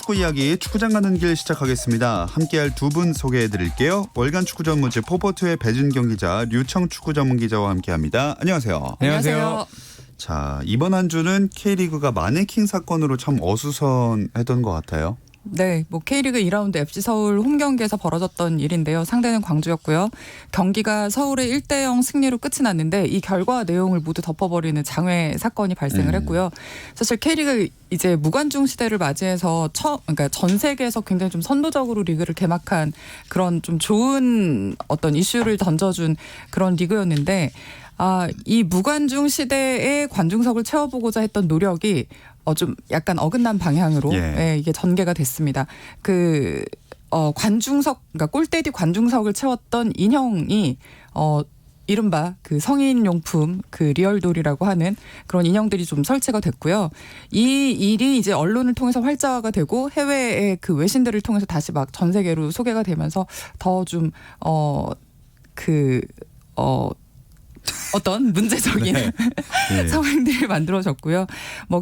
프로축구 이야기 축구장 가는 길 시작하겠습니다. 함께할 두 분 소개해드릴게요. 월간 축구 전문지 포포투의 배준경 기자, 류청 축구 전문 기자와 함께합니다. 안녕하세요. 안녕하세요. 자, 이번 한 주는 K리그가 마네킹 사건으로 참 어수선했던 것 같아요. 네, K리그 2라운드 FC 서울 홈 경기에서 벌어졌던 일인데요. 상대는 광주였고요. 경기가 서울의 1대0 승리로 끝이 났는데 이 결과 내용을 모두 덮어버리는 장외 사건이 발생을 했고요. 사실 K리그 이제 무관중 시대를 맞이해서 그러니까 전 세계에서 굉장히 좀 선도적으로 리그를 개막한 그런 좀 좋은 어떤 이슈를 던져준 그런 리그였는데 이 무관중 시대에 관중석을 채워보고자 했던 노력이 좀 약간 어긋난 방향으로 이게 전개가 됐습니다. 관중석, 그러니까 골대 뒤 관중석을 채웠던 인형이 이른바 그 성인용품 리얼돌이라고 하는 그런 인형들이 좀 설치가 됐고요. 이 일이 이제 언론을 통해서 활자화가 되고 해외의 그 외신들을 통해서 다시 막 전 세계로 소개가 되면서 더 좀 어떤 문제적인 상황들이 만들어졌고요.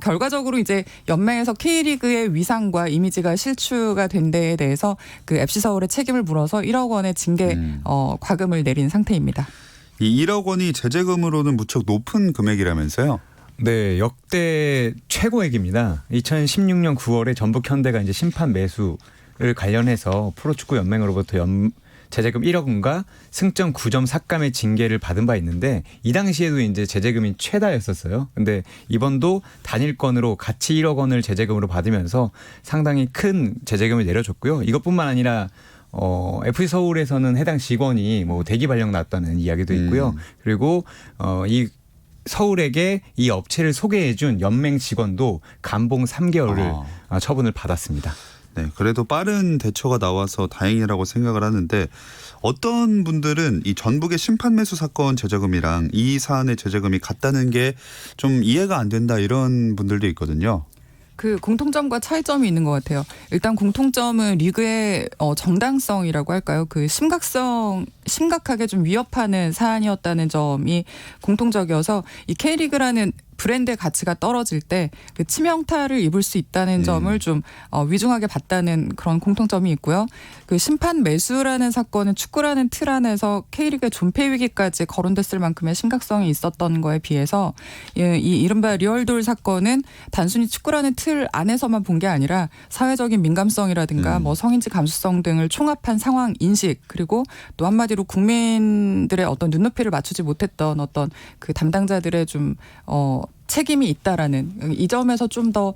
결과적으로 이제 연맹에서 K리그의 위상과 이미지가 실추가 된 데에 대해서 그 FC 서울의 책임을 물어서 1억 원의 징계 과금을 내린 상태입니다. 이 1억 원이 제재금으로는 무척 높은 금액이라면서요? 네, 역대 최고액입니다. 2016년 9월에 전북 현대가 이제 심판 매수를 관련해서 프로축구 연맹으로부터 제재금 1억 원과 승점 9점 삭감의 징계를 받은 바 있는데 이 당시에도 이제 제재금이 최다였었어요. 근데 이번도 단일건으로 같이 1억 원을 제재금으로 받으면서 상당히 큰 제재금을 내려줬고요. 이것뿐만 아니라 FC 서울에서는 해당 직원이 대기 발령 났다는 이야기도 있고요. 그리고 이 서울에게 이 업체를 소개해준 연맹 직원도 감봉 3개월을 처분을 받았습니다. 네, 그래도 빠른 대처가 나와서 다행이라고 생각을 하는데 어떤 분들은 이 전북의 심판 매수 사건 제재금이랑 이 사안의 제재금이 같다는 게 좀 이해가 안 된다 이런 분들도 있거든요. 그 공통점과 차이점이 있는 것 같아요. 일단 공통점은 리그의 정당성이라고 할까요? 심각하게 좀 위협하는 사안이었다는 점이 공통적이어서 이 K리그라는 브랜드의 가치가 떨어질 때 그 치명타를 입을 수 있다는 점을 좀 위중하게 봤다는 그런 공통점이 있고요. 그 심판 매수라는 사건은 축구라는 틀 안에서 K리그의 존폐 위기까지 거론됐을 만큼의 심각성이 있었던 거에 비해서 이 이른바 리얼돌 사건은 단순히 축구라는 틀 안에서만 본 게 아니라 사회적인 민감성이라든가 성인지 감수성 등을 총합한 상황 인식 그리고 또 한마디로 국민들의 어떤 눈높이를 맞추지 못했던 어떤 그 담당자들의 좀 책임이 있다라는 이 점에서 좀 더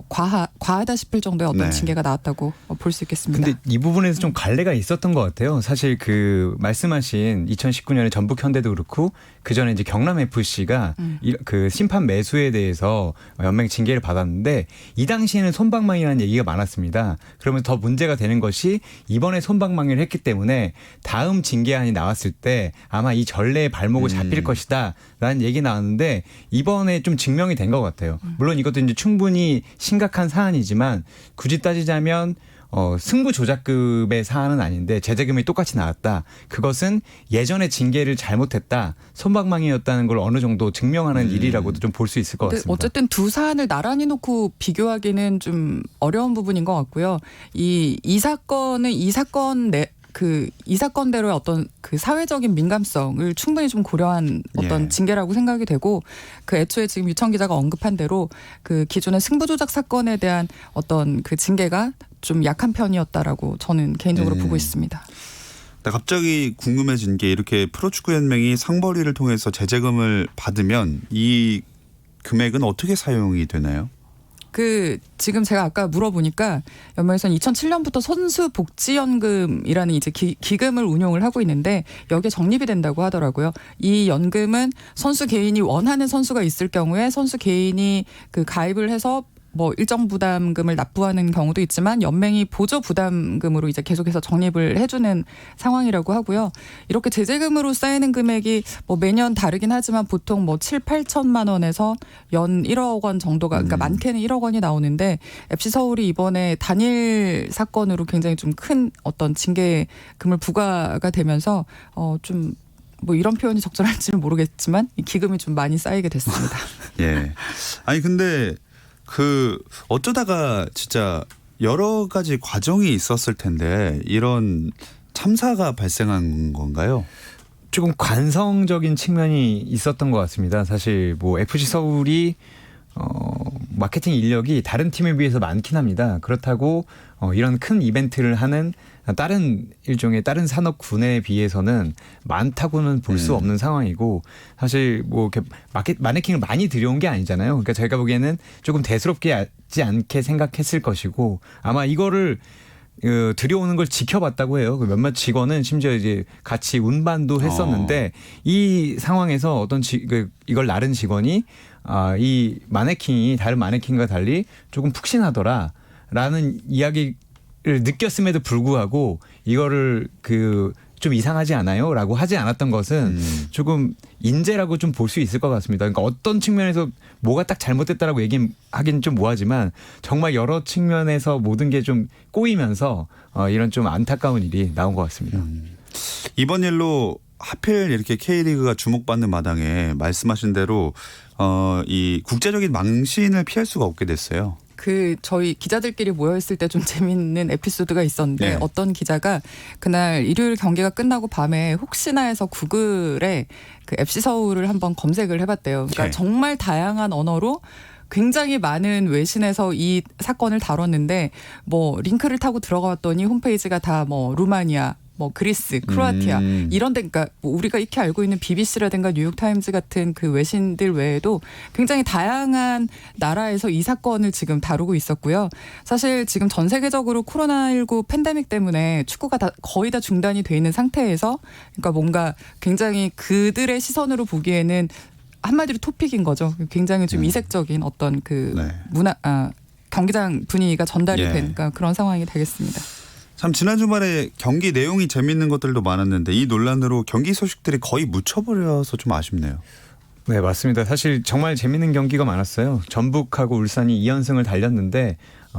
과하다 싶을 정도의 어떤 징계가 나왔다고 볼 수 있겠습니다. 근데 이 부분에서 좀 갈래가 있었던 것 같아요. 사실 그 말씀하신 2019년에 전북 현대도 그렇고 그 전에 이제 경남 FC가 그 심판 매수에 대해서 연맹 징계를 받았는데 이 당시에는 솜방망이라는 얘기가 많았습니다. 그러면 더 문제가 되는 것이 이번에 솜방망이를 했기 때문에 다음 징계안이 나왔을 때 아마 이 전례의 발목을 잡힐 것이다라는 얘기 나왔는데 이번에 좀 증명이 된 것 같아요. 물론 이것도 이제 충분히 심각한 사안이지만 굳이 따지자면 승부 조작급의 사안은 아닌데 제재금이 똑같이 나왔다. 그것은 예전에 징계를 잘못했다. 솜방망이였다는 걸 어느 정도 증명하는 일이라고도 좀 볼 수 있을 것 같습니다. 어쨌든 두 사안을 나란히 놓고 비교하기는 좀 어려운 부분인 것 같고요. 이 사건은 이 사건대로의 어떤 그 사회적인 민감성을 충분히 좀 고려한 어떤 징계라고 생각이 되고 그 애초에 지금 유청 기자가 언급한 대로 그 기존의 승부조작 사건에 대한 어떤 그 징계가 좀 약한 편이었다라고 저는 개인적으로 보고 있습니다. 갑자기 궁금해진 게 이렇게 프로축구연맹이 상벌위를 통해서 제재금을 받으면 이 금액은 어떻게 사용이 되나요? 지금 제가 아까 물어보니까 연맹에서는 2007년부터 선수복지연금이라는 이제 기금을 운용을 하고 있는데 여기에 적립이 된다고 하더라고요. 이 연금은 선수 개인이 원하는 선수가 있을 경우에 선수 개인이 가입을 해서 일정 부담금을 납부하는 경우도 있지만 연맹이 보조 부담금으로 이제 계속해서 적립을 해주는 상황이라고 하고요. 이렇게 제재금으로 쌓이는 금액이 매년 다르긴 하지만 보통 7, 8천만 원에서 연 1억 원 정도가 그러니까 많게는 1억 원이 나오는데 FC 서울이 이번에 단일 사건으로 굉장히 좀 큰 어떤 징계금을 부과가 되면서 좀 이런 표현이 적절할지는 모르겠지만 이 기금이 좀 많이 쌓이게 됐습니다. 예. 아니 근데 어쩌다가 진짜 여러 가지 과정이 있었을 텐데 이런 참사가 발생한 건가요? 조금 관성적인 측면이 있었던 것 같습니다. 사실 뭐 FC 서울이 마케팅 인력이 다른 팀에 비해서 많긴 합니다. 그렇다고 이런 큰 이벤트를 하는 다른 일종의 다른 산업군에 비해서는 많다고는 볼 수 없는 상황이고 사실 뭐 이렇게 마네킹을 많이 들여온 게 아니잖아요. 그러니까 제가 보기에는 조금 대수롭게 하지 않게 생각했을 것이고 아마 이거를 들여오는 걸 지켜봤다고 해요. 몇몇 직원은 심지어 이제 같이 운반도 했었는데 이 상황에서 어떤 이걸 나른 직원이 이 마네킹이 다른 마네킹과 달리 조금 푹신하더라라는 이야기를 느꼈음에도 불구하고 이거를 좀 이상하지 않아요? 라고 하지 않았던 것은 조금 인재라고 좀 볼 수 있을 것 같습니다. 그러니까 어떤 측면에서 뭐가 딱 잘못됐다라고 얘기하기는 좀 뭐하지만 정말 여러 측면에서 모든 게 좀 꼬이면서 이런 좀 안타까운 일이 나온 것 같습니다. 이번 일로 하필 이렇게 K리그가 주목받는 마당에 말씀하신 대로 이 국제적인 망신을 피할 수가 없게 됐어요. 저희 기자들끼리 모여있을 때 좀 재밌는 에피소드가 있었는데 네. 어떤 기자가 그날 일요일 경기가 끝나고 밤에 혹시나 해서 구글에 그 FC 서울을 한번 검색을 해봤대요. 그러니까 네. 정말 다양한 언어로 굉장히 많은 외신에서 이 사건을 다뤘는데 뭐 링크를 타고 들어갔더니 홈페이지가 다 뭐 루마니아 뭐 그리스, 크로아티아 이런 데 그러니까 뭐 우리가 익히 알고 있는 BBC라든가 뉴욕타임즈 같은 그 외신들 외에도 굉장히 다양한 나라에서 이 사건을 지금 다루고 있었고요. 사실 지금 전 세계적으로 코로나19 팬데믹 때문에 축구가 거의 다 중단이 돼 있는 상태에서 그러니까 뭔가 굉장히 그들의 시선으로 보기에는 한마디로 토픽인 거죠. 굉장히 좀 이색적인 어떤 네. 경기장 분위기가 전달이 예. 된 그런 상황이 되겠습니다. 참 지난 주말에 경기 내용이 재밌는 것들도 많았는데 이 논란으로 경기 소식들이 거의 묻혀버려서 좀 아쉽네요. 네, 맞습니다. 사실 정말 재밌는 경기가 많았어요. 전북하고 울산이 2연승을 달렸는데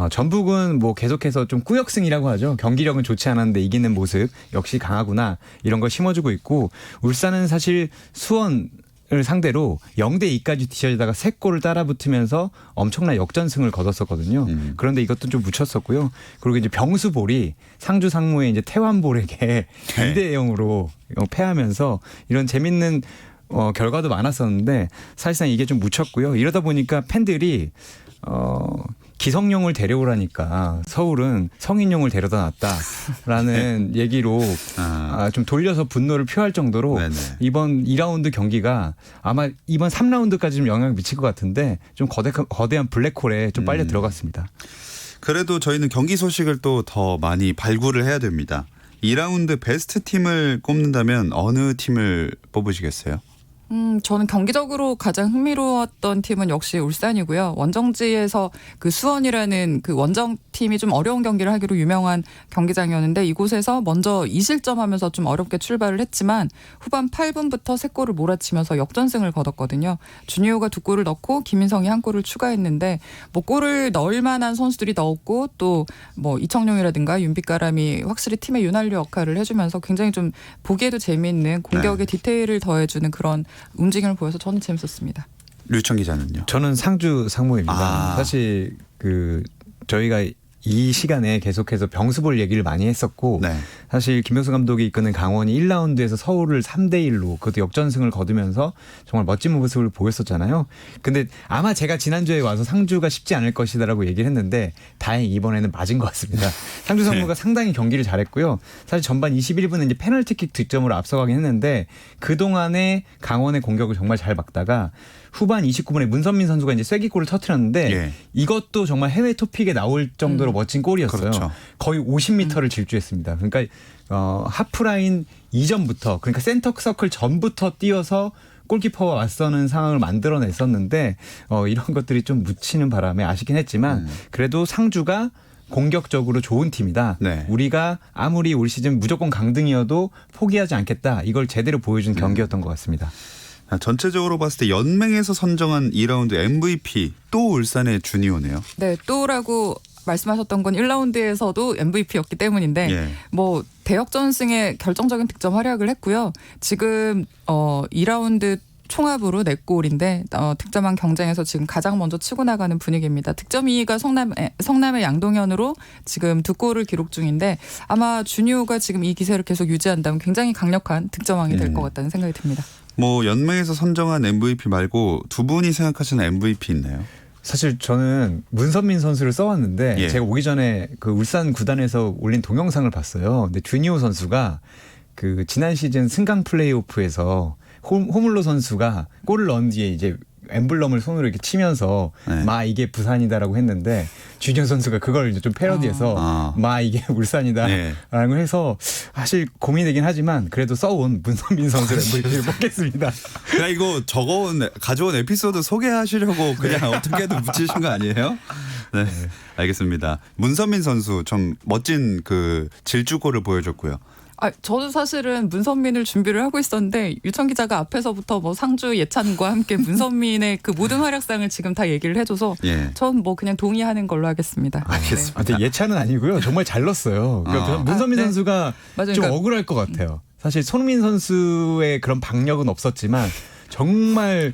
전북은 뭐 계속해서 좀 꾸역승이라고 하죠. 경기력은 좋지 않았는데 이기는 모습 역시 강하구나 이런 걸 심어주고 있고 울산은 사실 수원 을 상대로 0대2까지 뒤져지다가 3골을 따라붙으면서 엄청난 역전승을 거뒀었거든요. 그런데 이것도 좀 묻혔었고요. 그리고 이제 병수볼이 상주 상무의 이제 태완볼에게 2대0으로 패하면서 이런 재밌는 결과도 많았었는데 사실상 이게 좀 묻혔고요. 이러다 보니까 팬들이 기성용을 데려오라니까 서울은 성인용을 데려다 놨다라는 얘기로 좀 돌려서 분노를 표할 정도로 네네. 이번 2라운드 경기가 아마 이번 3라운드까지 좀 영향을 미칠 것 같은데 좀 거대한 블랙홀에 좀 빨려 들어갔습니다. 그래도 저희는 경기 소식을 또 더 많이 발굴을 해야 됩니다. 2라운드 베스트 팀을 꼽는다면 어느 팀을 뽑으시겠어요? 저는 경기적으로 가장 흥미로웠던 팀은 역시 울산이고요. 원정지에서 그 수원이라는 그 원정팀이 좀 어려운 경기를 하기로 유명한 경기장이었는데 이곳에서 먼저 2실점하면서 좀 어렵게 출발을 했지만 후반 8분부터 3골을 몰아치면서 역전승을 거뒀거든요. 준효가 2골을 넣고 김인성이 1골을 추가했는데 뭐 골을 넣을 만한 선수들이 넣었고 또 뭐 이청용이라든가 윤빛가람이 확실히 팀의 윤활유 역할을 해주면서 굉장히 좀 보기에도 재미있는 공격의 디테일을 더해주는 그런 움직임을 보여서 저는 재밌었습니다. 류청 기자는요? 저는 상주 상무입니다. 사실 저희가 이 시간에 계속해서 병수볼 얘기를 많이 했었고 네. 사실 김명수 감독이 이끄는 강원이 1라운드에서 서울을 3대1로 그것도 역전승을 거두면서 정말 멋진 모습을 보였었잖아요. 근데 아마 제가 지난주에 와서 상주가 쉽지 않을 것이다라고 얘기를 했는데 다행히 이번에는 맞은 것 같습니다. 상주 상무가 상당히 경기를 잘했고요. 사실 전반 21분에 이제 페널티킥 득점으로 앞서가긴 했는데 그동안에 강원의 공격을 정말 잘 막다가 후반 29분에 문선민 선수가 이제 쐐기골을 터뜨렸는데 이것도 정말 해외 토픽에 나올 정도로 멋진 골이었어요. 그렇죠. 거의 50m를 질주했습니다. 그러니까 하프라인 이전부터 그러니까 센터 서클 전부터 뛰어서 골키퍼와 맞서는 상황을 만들어냈었는데 이런 것들이 좀 묻히는 바람에 아쉽긴 했지만 그래도 상주가 공격적으로 좋은 팀이다. 네. 우리가 아무리 올 시즌 무조건 강등이어도 포기하지 않겠다. 이걸 제대로 보여준 경기였던 것 같습니다. 전체적으로 봤을 때 연맹에서 선정한 2라운드 MVP 또 울산의 준이오네요. 네, 또라고 말씀하셨던 건 1라운드에서도 MVP였기 때문인데 뭐 대역전승에 결정적인 득점 활약을 했고요. 지금 2라운드 총합으로 4골인데 득점한 경쟁에서 지금 가장 먼저 치고 나가는 분위기입니다. 득점 2위가 성남의 양동현으로 지금 2골을 기록 중인데 아마 주니오가 지금 이 기세를 계속 유지한다면 굉장히 강력한 득점왕이 될 것 같다는 생각이 듭니다. 뭐 연맹에서 선정한 MVP 말고 두 분이 생각하시는 MVP 있나요? 사실 저는 문선민 선수를 써왔는데 예. 제가 오기 전에 그 울산 구단에서 올린 동영상을 봤어요. 근데 주니오 선수가 그 지난 시즌 승강 플레이오프에서 호물로 선수가 골을 넣은 뒤에 이제 엠블럼을 손으로 이렇게 치면서 네. 마 이게 부산이다라고 했는데 주니오 선수가 그걸 이제 좀 패러디해서 마 이게 울산이다라고 네. 해서 사실 고민되긴 하지만 그래도 써온 문선민 선수를 MVP를 뽑겠습니다. 그냥 이거 가져온 에피소드 소개하시려고 그냥 어떻게든 붙이신 거 아니에요? 네, 알겠습니다. 문선민 선수 좀 멋진 그 질주골을 보여줬고요. 저도 사실은 문선민을 준비를 하고 있었는데 유청 기자가 앞에서부터 뭐 상주 예찬과 함께 문선민의 그 모든 활약상을 지금 다 얘기를 해줘서 예. 전 뭐 그냥 동의하는 걸로 하겠습니다. 알겠습니다. 근데 예찬은 아니고요. 정말 잘 넣었어요. 그러니까 문선민 네. 선수가 맞아요. 좀 그러니까 억울할 것 같아요. 사실 손흥민 선수의 그런 박력은 없었지만 정말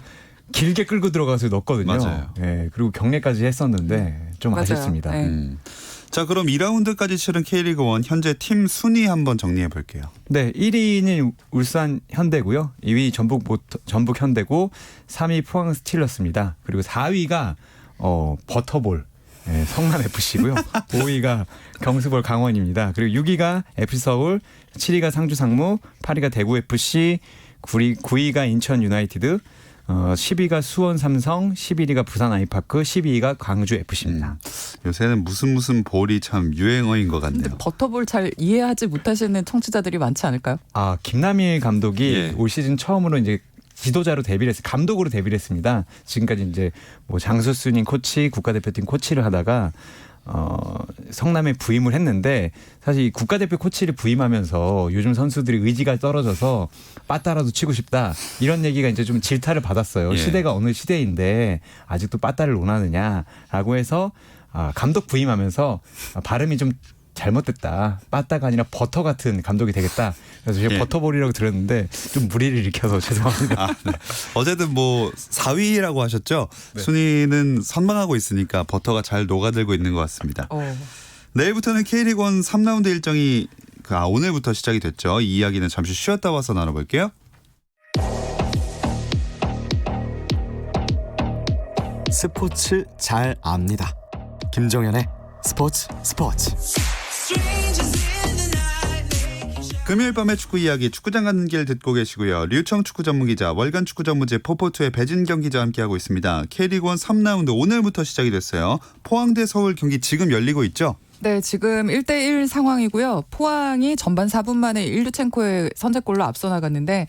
길게 끌고 들어가서 넣었거든요. 맞아요. 예, 그리고 경례까지 했었는데 좀 맞아요. 아쉽습니다. 네. 자, 그럼 2라운드까지 치른 K리그1 현재 팀 순위 한번 정리해 볼게요. 네, 1위는 울산 현대고요. 2위 전북 현대고 3위 포항 스틸러스입니다. 그리고 4위가 버터볼 성남 FC고요. 5위가 경수볼 강원입니다. 그리고 6위가 FC 서울, 7위가 상주 상무, 8위가 대구 FC, 9위가 인천 유나이티드, 10위가 수원 삼성, 11위가 부산 아이파크, 12위가 광주 FC입니다. 요새는 무슨 볼이 참 유행어인 것 근데 같네요. 버터볼 잘 이해하지 못하시는 청취자들이 많지 않을까요? 김남일 감독이 예. 올 시즌 처음으로 이제 지도자로 데뷔를 했어요. 감독으로 데뷔를 했습니다. 지금까지 이제 뭐 장수순인 코치, 국가대표팀 코치를 하다가 성남에 부임을 했는데 사실 이 국가대표 코치를 부임하면서 요즘 선수들이 의지가 떨어져서 빠따라도 치고 싶다 이런 얘기가 이제 좀 질타를 받았어요. 예. 시대가 어느 시대인데 아직도 빠따를 논하느냐라고 해서 감독 부임하면서 발음이 좀 잘못됐다. 빠따가 아니라 버터 같은 감독이 되겠다. 그래서 제가 예. 버터볼이라고 들었는데 좀 무리를 일으켜서 죄송합니다. 네. 어쨌든 뭐 4위라고 하셨죠? 순위는 선방하고 있으니까 버터가 잘 녹아들고 있는 것 같습니다. 내일부터는 K리그1 3라운드 일정이 오늘부터 시작이 됐죠. 이 이야기는 잠시 쉬었다 와서 나눠볼게요. 스포츠 잘 압니다. 김정현의 스포츠. 금요일 밤의 축구 이야기 축구장 가는 길 듣고 계시고요. 류청 축구 전문 기자, 월간 축구 전문지 포포투의 배진경 기자와 함께하고 있습니다. K리그1 3라운드 오늘부터 시작이 됐어요. 포항 대 서울 경기 지금 열리고 있죠? 네, 지금 1대1 상황이고요. 포항이 전반 4분 만에 일류첸코의 선제골로 앞서 나갔는데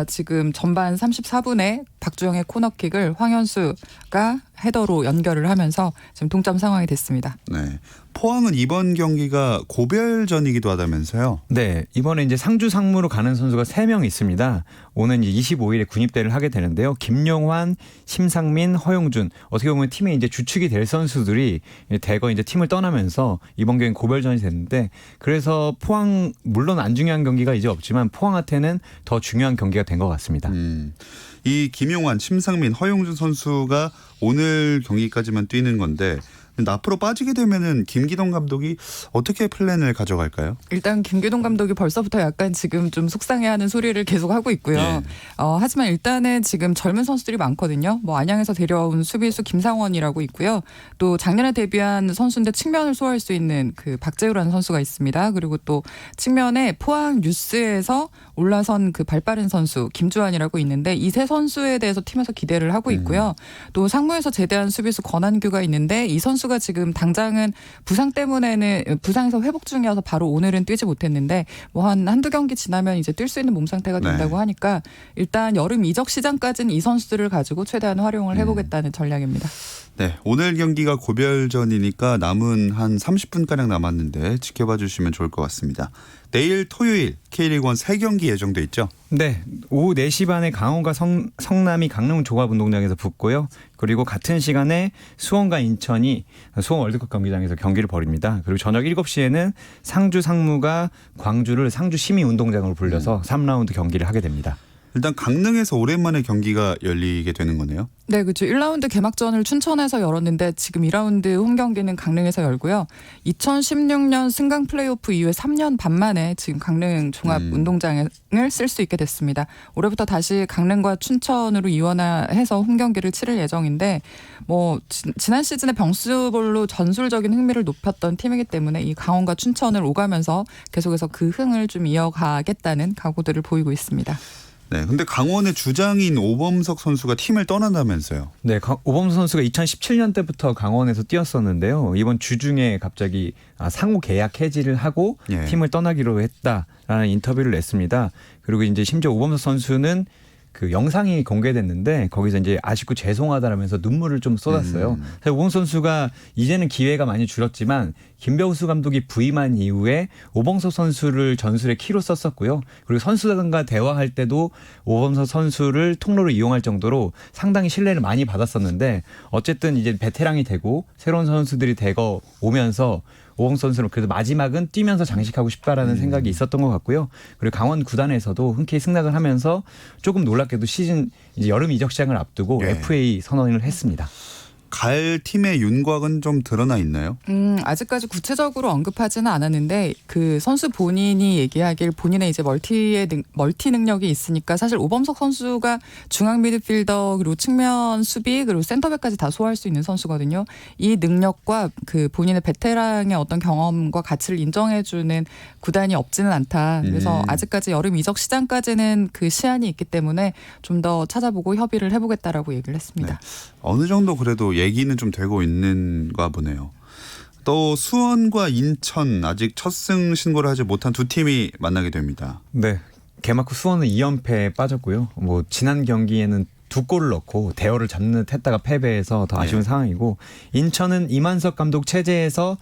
지금 전반 34분에 박주영의 코너킥을 황현수가 헤더로 연결을 하면서 지금 동점 상황이 됐습니다. 네. 포항은 이번 경기가 고별전이기도 하다면서요? 네, 이번에 이제 상주 상무로 가는 선수가 3명 있습니다. 오는 25일에 군입대를 하게 되는데요. 김용환, 심상민, 허용준 어떻게 보면 팀의 이제 주축이 될 선수들이 대거 이제 팀을 떠나면서 이번 경기 고별전이 됐는데 그래서 포항 물론 안 중요한 경기가 이제 없지만 포항한테는 더 중요한 경기가 된 것 같습니다. 이 김용환, 심상민, 허용준 선수가 오늘 경기까지만 뛰는 건데 앞으로 빠지게 되면은 김기동 감독이 어떻게 플랜을 가져갈까요? 일단 김기동 감독이 벌써부터 약간 지금 좀 속상해하는 소리를 계속 하고 있고요. 예. 하지만 일단은 지금 젊은 선수들이 많거든요. 뭐 안양에서 데려온 수비수 김상원이라고 있고요. 또 작년에 데뷔한 선수인데 측면을 소화할 수 있는 그 박재우라는 선수가 있습니다. 그리고 또 측면에 포항 유스에서 올라선 그 발빠른 선수 김주환이라고 있는데 이 세 선수에 대해서 팀에서 기대를 하고 있고요. 또 상무에서 제대한 수비수 권한규가 있는데 이 선수가 지금 당장은 부상에서 회복 중이어서 바로 오늘은 뛰지 못했는데 뭐 한두 경기 지나면 이제 뛸 수 있는 몸 상태가 된다고 하니까 일단 여름 이적 시장까지는 이 선수들을 가지고 최대한 활용을 해보겠다는 전략입니다. 네, 오늘 경기가 고별전이니까 남은 한 30분가량 남았는데 지켜봐 주시면 좋을 것 같습니다. 내일 토요일 K리그1 3경기 예정돼 있죠? 네, 오후 4시 반에 강원과 성남이 강릉 종합운동장에서 붙고요. 그리고 같은 시간에 수원과 인천이 수원 월드컵 경기장에서 경기를 벌입니다. 그리고 저녁 7시에는 상주 상무가 광주를 상주 시민운동장으로 불려서 3라운드 경기를 하게 됩니다. 일단 강릉에서 오랜만에 경기가 열리게 되는 거네요. 네, 그렇죠. 1라운드 개막전을 춘천에서 열었는데 지금 2라운드 홈 경기는 강릉에서 열고요. 2016년 승강 플레이오프 이후에 3년 반 만에 지금 강릉 종합운동장을 쓸 수 있게 됐습니다. 올해부터 다시 강릉과 춘천으로 이원화해서 홈 경기를 치를 예정인데 뭐 지난 시즌에 병수볼로 전술적인 흥미를 높였던 팀이기 때문에 이 강원과 춘천을 오가면서 계속해서 그 흥을 좀 이어가겠다는 각오들을 보이고 있습니다. 네, 근데 강원의 주장인 오범석 선수가 팀을 떠난다면서요. 네, 오범수 선수가 2017년 때부터 강원에서 뛰었었는데요. 이번 주중에 갑자기 상호 계약 해지를 하고 예. 팀을 떠나기로 했다라는 인터뷰를 냈습니다. 그리고 이제 심지어 오범수 선수는 그 영상이 공개됐는데 거기서 이제 아쉽고 죄송하다라면서 눈물을 좀 쏟았어요. 사실 오범수 선수가 이제는 기회가 많이 줄었지만 김병수 감독이 부임한 이후에 오범석 선수를 전술의 키로 썼었고요. 그리고 선수들과 대화할 때도 오범석 선수를 통로로 이용할 정도로 상당히 신뢰를 많이 받았었는데 어쨌든 이제 베테랑이 되고 새로운 선수들이 되고 오면서 오범석 선수는 그래도 마지막은 뛰면서 장식하고 싶다라는 생각이 있었던 것 같고요. 그리고 강원 구단에서도 흔쾌히 승낙을 하면서 조금 놀랍게도 시즌 이제 여름 이적 시장을 앞두고 예. FA 선언을 했습니다. 갈 팀의 윤곽은 좀 드러나 있나요? 아직까지 구체적으로 언급하지는 않았는데 그 선수 본인이 얘기하길 본인의 이제 멀티 능력이 있으니까 사실 오범석 선수가 중앙 미드필더 그리고 측면 수비 그리고 센터백까지 다 소화할 수 있는 선수거든요. 이 능력과 그 본인의 베테랑의 어떤 경험과 가치를 인정해주는 구단이 없지는 않다. 그래서 아직까지 여름 이적 시장까지는 그 시한이 있기 때문에 좀 더 찾아보고 협의를 해보겠다라고 얘기를 했습니다. 네. 어느 정도 그래도 얘기는 좀 되고 있는가 보네요. 또 수원과 인천 아직 첫 승 신고를 하지 못한 두 팀이 만나게 됩니다. 네. 개막 후 수원은 2연패에 빠졌고요. 뭐 지난 경기에는 2골을 넣고 대열을 잡는 듯 했다가 패배해서 더 아쉬운 네. 상황이고 인천은 이만석 감독 체제에서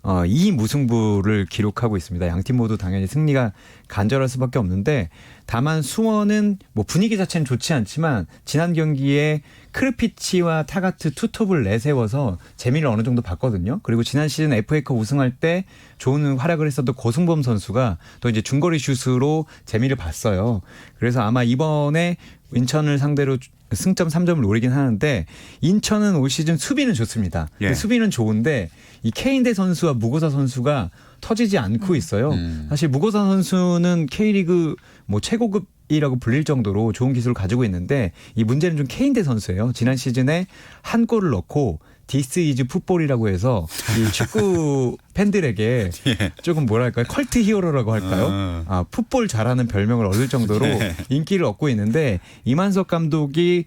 2무승부를 기록하고 있습니다. 양팀 모두 당연히 승리가 간절할 수밖에 없는데 다만 수원은 뭐 분위기 자체는 좋지 않지만 지난 경기에 크르피치와 타가트 투톱을 내세워서 재미를 어느 정도 봤거든요. 그리고 지난 시즌 FA컵 우승할 때 좋은 활약을 했었던 고승범 선수가 또 이제 중거리 슛으로 재미를 봤어요. 그래서 아마 이번에 인천을 상대로 승점 3점을 노리긴 하는데 인천은 올 시즌 수비는 좋습니다. 예. 수비는 좋은데 이 케인대 선수와 무고사 선수가 터지지 않고 있어요. 사실 무고사 선수는 K리그 뭐 최고급이라고 불릴 정도로 좋은 기술을 가지고 있는데 이 문제는 좀 케인대 선수예요. 지난 시즌에 한 골을 넣고 디스 이즈 풋볼이라고 해서 이 축구 팬들에게 예. 조금 뭐랄까요 컬트 히어로라고 할까요? 풋볼 잘하는 별명을 얻을 정도로 네. 인기를 얻고 있는데 이만석 감독이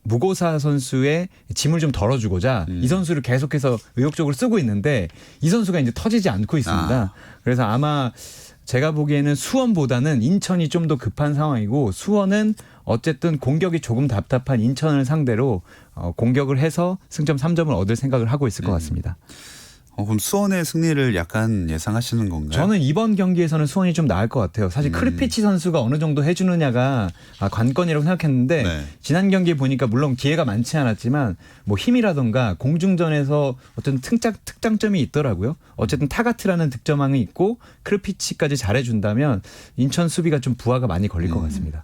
무고사 선수의 짐을 좀 덜어주고자 이 선수를 계속해서 의욕적으로 쓰고 있는데 이 선수가 이제 터지지 않고 있습니다. 그래서 아마 제가 보기에는 수원보다는 인천이 좀 더 급한 상황이고 수원은 어쨌든 공격이 조금 답답한 인천을 상대로 공격을 해서 승점 3점을 얻을 생각을 하고 있을 것 같습니다. 그럼 수원의 승리를 약간 예상하시는 건가요? 저는 이번 경기에서는 수원이 좀 나을 것 같아요. 사실 크르피치 선수가 어느 정도 해주느냐가 관건이라고 생각했는데 네. 지난 경기에 보니까 물론 기회가 많지 않았지만 뭐 힘이라던가 공중전에서 어떤 특장점이 있더라고요. 어쨌든 타가트라는 득점왕이 있고 크르피치까지 잘해준다면 인천 수비가 좀 부하가 많이 걸릴 것 같습니다.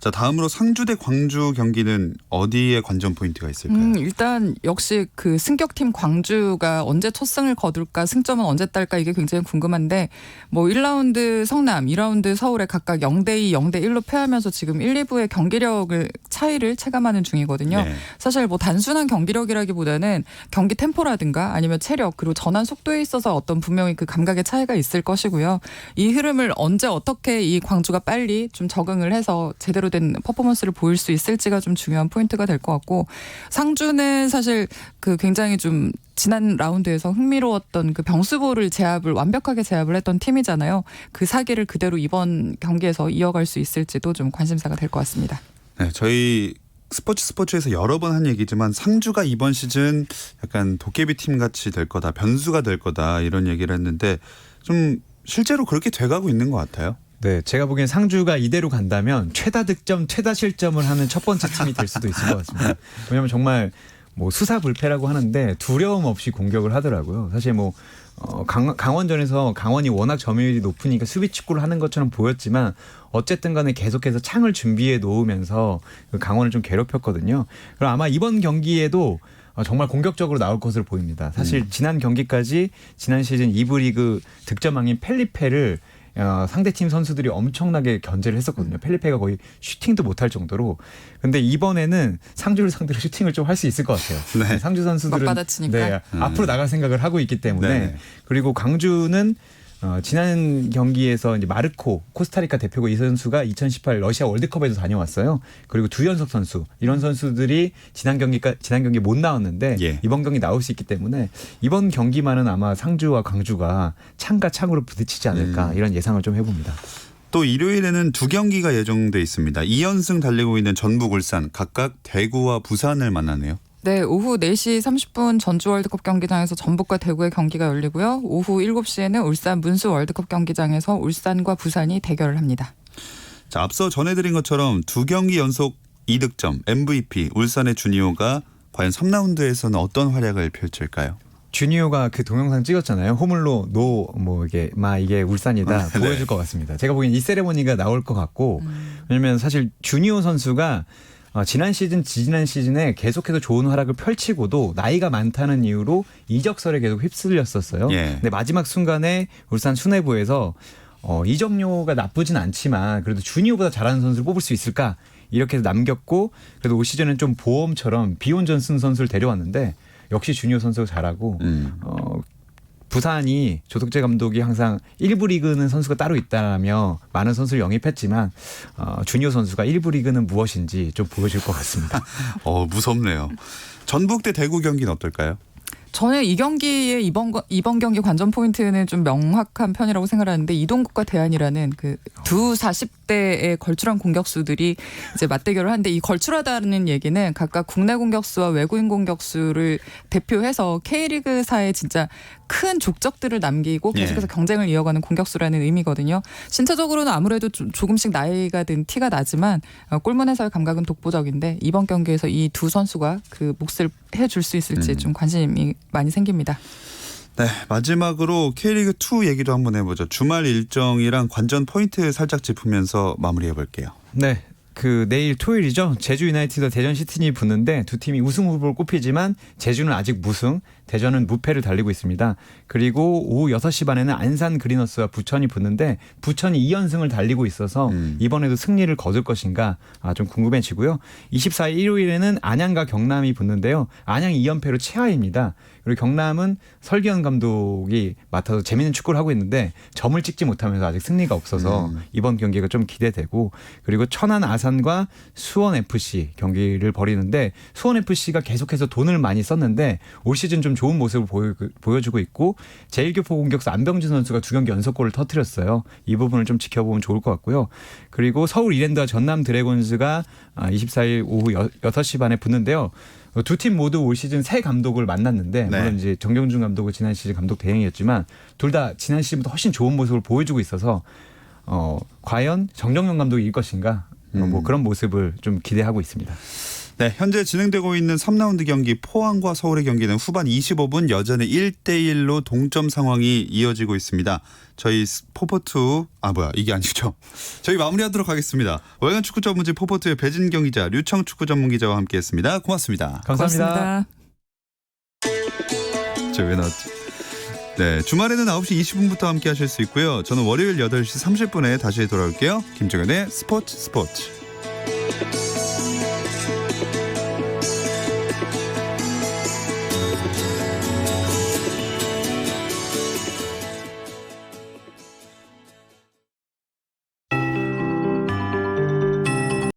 자, 다음으로 상주 대 광주 경기는 어디에 관전 포인트가 있을까요? 일단 역시 그 승격팀 광주가 언제 첫 승을 거둘까 승점은 언제 딸까 이게 굉장히 궁금한데 뭐 1라운드 성남 2라운드 서울에 각각 0대2 0대1로 패하면서 지금 1, 2부의 경기력을 차이를 체감하는 중이거든요. 네. 사실 뭐 단순한 경기력이라기보다는 경기 템포라든가 아니면 체력 그리고 전환 속도에 있어서 어떤 분명히 그 감각의 차이가 있을 것이고요. 이 흐름을 언제 어떻게 이 광주가 빨리 좀 적응을 해서 제대로 된 퍼포먼스를 보일 수 있을지가 좀 중요한 포인트가 될 것 같고 상주는 사실 그 굉장히 좀 지난 라운드에서 흥미로웠던 그 병수볼을 완벽하게 제압을 했던 팀이잖아요. 그 사기를 그대로 이번 경기에서 이어갈 수 있을지도 좀 관심사가 될 것 같습니다. 네, 저희 스포츠에서 여러 번 한 얘기지만 상주가 이번 시즌 약간 도깨비 팀 같이 될 거다, 변수가 될 거다 이런 얘기를 했는데 좀 실제로 그렇게 돼가고 있는 것 같아요. 네, 제가 보기엔 상주가 이대로 간다면 최다 득점, 최다 실점을 하는 첫 번째 팀이 될 수도 있을 것 같습니다. 왜냐하면 정말 뭐 수사불패라고 하는데 두려움 없이 공격을 하더라고요. 사실 뭐 강원전에서 강원이 워낙 점유율이 높으니까 수비 축구를 하는 것처럼 보였지만 어쨌든 간에 계속해서 창을 준비해 놓으면서 그 강원을 좀 괴롭혔거든요. 그럼 아마 이번 경기에도 정말 공격적으로 나올 것으로 보입니다. 사실 지난 경기까지 지난 시즌 2부 리그 득점왕인 펠리페를 상대팀 선수들이 엄청나게 견제를 했었거든요. 펠리페가 거의 슈팅도 못할 정도로. 근데 이번에는 상주를 상대로 슈팅을 좀 할 수 있을 것 같아요. 네. 상주 선수들은 맞받아치니까. 앞으로 나갈 생각을 하고 있기 때문에 네. 그리고 강주는 지난 경기에서 이제 마르코 코스타리카 대표고 이 선수가 2018 러시아 월드컵에도 다녀왔어요. 그리고 두현석 선수 이런 선수들이 지난 경기 못 나왔는데 예. 이번 경기 나올 수 있기 때문에 이번 경기만은 아마 상주와 광주가 창과 창으로 부딪히지 않을까 이런 예상을 좀 해봅니다. 또 일요일에는 두 경기가 예정돼 있습니다. 2연승 달리고 있는 전북, 울산 각각 대구와 부산을 만나네요. 네, 오후 4시 30분 전주 월드컵 경기장에서 전북과 대구의 경기가 열리고요. 오후 7시에는 울산 문수 월드컵 경기장에서 울산과 부산이 대결을 합니다. 자, 앞서 전해드린 것처럼 두 경기 연속 2득점 MVP 울산의 주니오가 과연 3라운드에서는 어떤 활약을 펼칠까요? 주니오가 그 동영상 찍었잖아요. 호물로 이게 울산이다 네. 보여줄 것 같습니다. 제가 보기엔 이 세레모니가 나올 것 같고 왜냐면 사실 주니오 선수가 지난 시즌에 계속해서 좋은 활약을 펼치고도 나이가 많다는 이유로 이적설에 계속 휩쓸렸었어요. 예. 근데 마지막 순간에 울산 수뇌부에서 이적료가 나쁘진 않지만 그래도 주니오보다 잘하는 선수를 뽑을 수 있을까 이렇게 해서 남겼고 그래도 올 시즌은 좀 보험처럼 비온 존슨 선수를 데려왔는데 역시 주니오 선수가 잘하고 부산이 조덕재 감독이 항상 1부 리그는 선수가 따로 있다며 많은 선수를 영입했지만 주니오 선수가 1부 리그는 무엇인지 좀 보여줄 것 같습니다. 무섭네요. 전북 대 대구 경기는 어떨까요? 저는 이 경기의 이번 경기 관전 포인트는 좀 명확한 편이라고 생각하는데 이동국과 대한이라는 그 두 40대의 걸출한 공격수들이 이제 맞대결을 하는데 이 걸출하다는 얘기는 각각 국내 공격수와 외국인 공격수를 대표해서 K리그사에 진짜 큰 족적들을 남기고 계속해서 경쟁을 이어가는 공격수라는 의미거든요. 신체적으로는 아무래도 조금씩 나이가 든 티가 나지만 골문해설 감각은 독보적인데 이번 경기에서 이 두 선수가 그 몫을 해줄 수 있을지 좀 관심이 많이 생깁니다. 네, 마지막으로 K리그2 얘기도 한번 해보죠. 주말 일정이랑 관전 포인트 살짝 짚으면서 마무리해볼게요. 네. 내일 토요일이죠. 제주 유나이티드와 대전 시티즌이 붙는데 두 팀이 우승 후보로 꼽히지만 제주는 아직 무승, 대전은 무패를 달리고 있습니다. 그리고 오후 6시 반에는 안산 그리너스와 부천이 붙는데 부천이 2연승을 달리고 있어서 이번에도 승리를 거둘 것인가 좀 궁금해지고요. 24일 일요일에는 안양과 경남이 붙는데요. 안양이 2연패로 최하입니다. 그리고 경남은 설기현 감독이 맡아서 재밌는 축구를 하고 있는데 점을 찍지 못하면서 아직 승리가 없어서 이번 경기가 좀 기대되고 그리고 천안 아산과 수원FC 경기를 벌이는데 수원FC가 계속해서 돈을 많이 썼는데 올 시즌 좀 좋은 모습을 보여주고 있고 제1교포 공격수 안병준 선수가 두 경기 연속골을 터뜨렸어요. 이 부분을 좀 지켜보면 좋을 것 같고요. 그리고 서울 이랜드와 전남 드래곤즈가 24일 오후 6시 반에 붙는데요. 두 팀 모두 올 시즌 새 감독을 만났는데 물론 이제 정경준 감독은 지난 시즌 감독 대행이었지만 둘 다 지난 시즌보다 훨씬 좋은 모습을 보여주고 있어서 과연 정정용 감독이 이길 것인가 그런 모습을 좀 기대하고 있습니다. 네, 현재 진행되고 있는 3라운드 경기 포항과 서울의 경기는 후반 25분 여전히 1대1로 동점 상황이 이어지고 있습니다. 저희 포포투 이게 아니죠. 저희 마무리하도록 하겠습니다. 월간 축구 전문지 포포투의 배진경 기자, 류청 축구 전문 기자와 함께했습니다. 고맙습니다. 감사합니다. 저 왜 나왔지? 네, 주말에는 9시 20분부터 함께 하실 수 있고요. 저는 월요일 8시 30분에 다시 돌아올게요. 김정현의 스포츠.